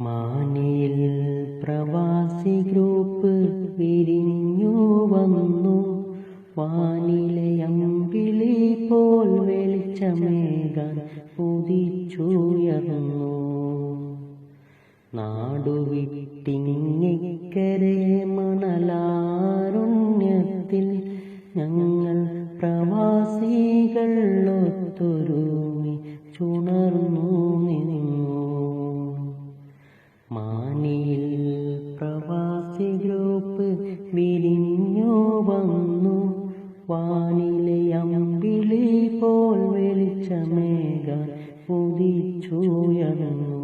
മാനിയിൽ പ്രവാസി ഗ്രൂപ്പ് വിരിഞ്ഞു വന്നു. വാനിലെ അമ്പിളി പോൽ വെളിച്ചമേകാൻ ഉദിച്ചുയർന്നു. നാടുവിട്ടിങ്ങിക്കരെ മണലാരുണ്യത്തിൽ ഞങ്ങൾ പ്രവാസികൾ ഒത്തൊരുമി ചുണർന്നു നിന്നു. മാനിയിൽ പ്രവാസി ഗ്രൂപ്പ് വിരിഞ്ഞു വന്നു. വാനിലെ അമ്പിളി പോൽ വെളിച്ചമേകാൻ ഉദിച്ചുയർന്നു.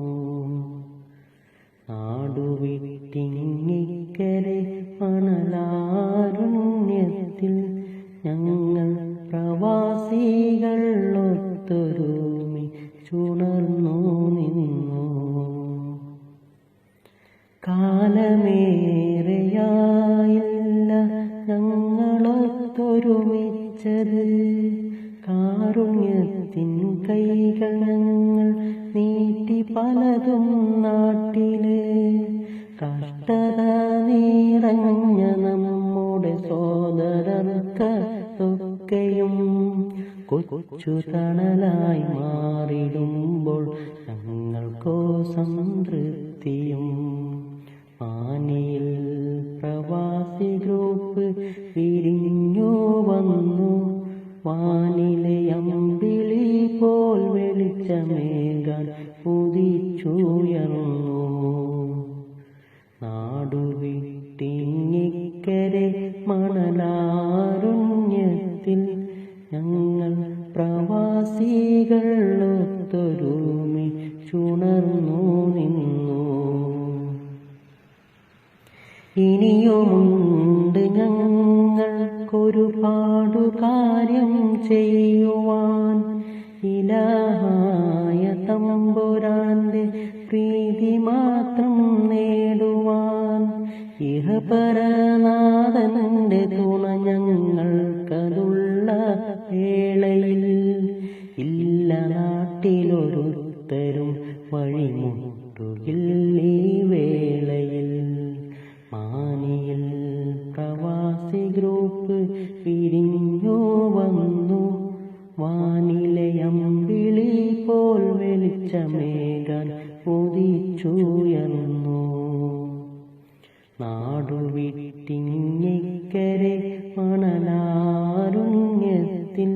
നാടുവിട്ടിങ്ങിക്കരെ മണലാരുണ്യത്തിൽ ഞങ്ങൾ പ്രവാസികൾ ഒത്തൊരുമി ചുണർന്നു നിന്നു. കാലമേറെയായില്ല ഞങ്ങളൊത്തൊരുമിച്ചത്. കാരുണ്യത്തിൻ കൈകൾ ഞങ്ങൾ നീട്ടി പലതും നാട്ടില്. കഷ്ടത നിറഞ്ഞ നമ്മുടെ സോദരർക്കൊക്കെയും കൊച്ചു തണലായി മാറിടുമ്പോൾ ഞങ്ങൾക്കോ സംതൃപ്തിയും. മാനിയിൽ പ്രവാസി ഗ്രൂപ്പ് വിരിഞ്ഞു വന്നു. വാനിലെ അമ്പിളി പോൽ വെളിച്ചമേകാൻ ഉദിച്ചുയർന്നു. നാടുവിട്ടിങ്ങിക്കരെ മണലാരുണ്യത്തിൽ ഞങ്ങൾ പ്രവാസികൾ ഒത്തൊരുമി ചുണർന്നു നിന്നു. ഇനിയുമുണ്ട് ഞങ്ങൾക്കൊരുപാടു കാര്യം ചെയ്യുവാൻ. ഇലാഹായ തമ്പുരാന്റെ പ്രീതി മാത്രം നേടുവാൻ. ഇഹപരനാഥന്റെ തുണ ഞങ്ങൾക്കതുള്ള വേളയിൽ ഇല്ല നാട്ടിലൊരുത്തരും വഴിമുട്ടുകില്ല ഈ വേളയിൽ. മാനിയിൽ പ്രവാസി ഗ്രൂപ്പ് വിരിഞ്ഞു വന്നു. വാനിലെ അമ്പിളി പോൽ വെളിച്ചമേകാൻ ഉദിച്ചുയർന്നു. നാടുവിട്ടിങ്ങിക്കരെ മണലാരുണ്യത്തിൽ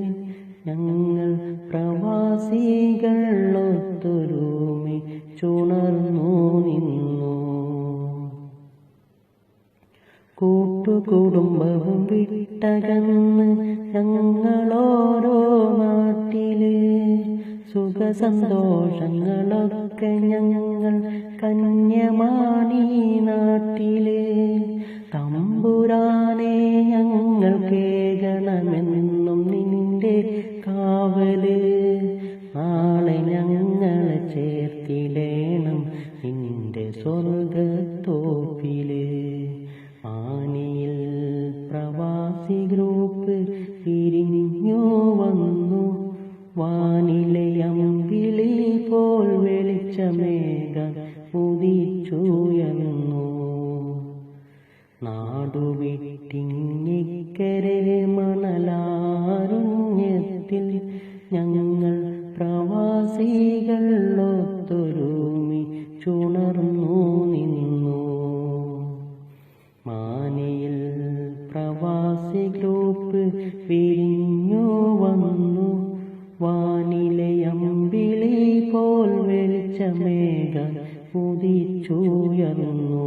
ഞങ്ങൾ പ്രവാസികൾ ഒത്തൊരുമി ചുണർന്നു നിന്നു. കൂട്ടുകുടുംബവും വിട്ടകന്ന് ഞങ്ങളോരോ നാട്ടില്. സുഖസന്തോഷങ്ങളൊക്കെ ഞങ്ങൾ കന്യമാണീ നാട്ടില്. തമ്പുരാനെ ഞങ്ങൾ കേൾക്കണമെന്നും നിന്റെ കാവല്. നാളെ ഞങ്ങളെ ചേർത്തിടേണം നിന്റെ സ്വർഗത്തോപ്പില്. മാനിയിൽ പ്രവാസി ഗ്രൂപ്പ് വിരിഞ്ഞു വന്നു. വാനിലെ അമ്പിളി പോൽ വെളിച്ചമേകാൻ ഉദിച്ചുയർന്നു. നാടുവിട്ടിങ്ങിക്കരെ മണലാരുണ്യത്തിൽ ഞങ്ങൾ പ്രവാസികൾ ഒത്തൊരുമി ചുണർന്നു നിന്നു. മാനിയിൽ പ്രവാസി ഗ്രൂപ്പ് വിരിഞ്ഞു വന്നു. വാനിലെ അമ്പിളി പോൽ വെളിച്ചമേകാൻ ഉദിച്ചുയർന്നു.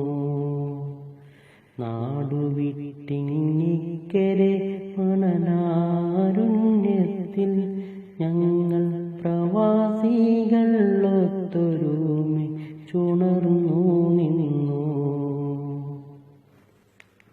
നാടുവിട്ടിങ്ങിക്കരെ മണലാരുണ്യത്തിൽ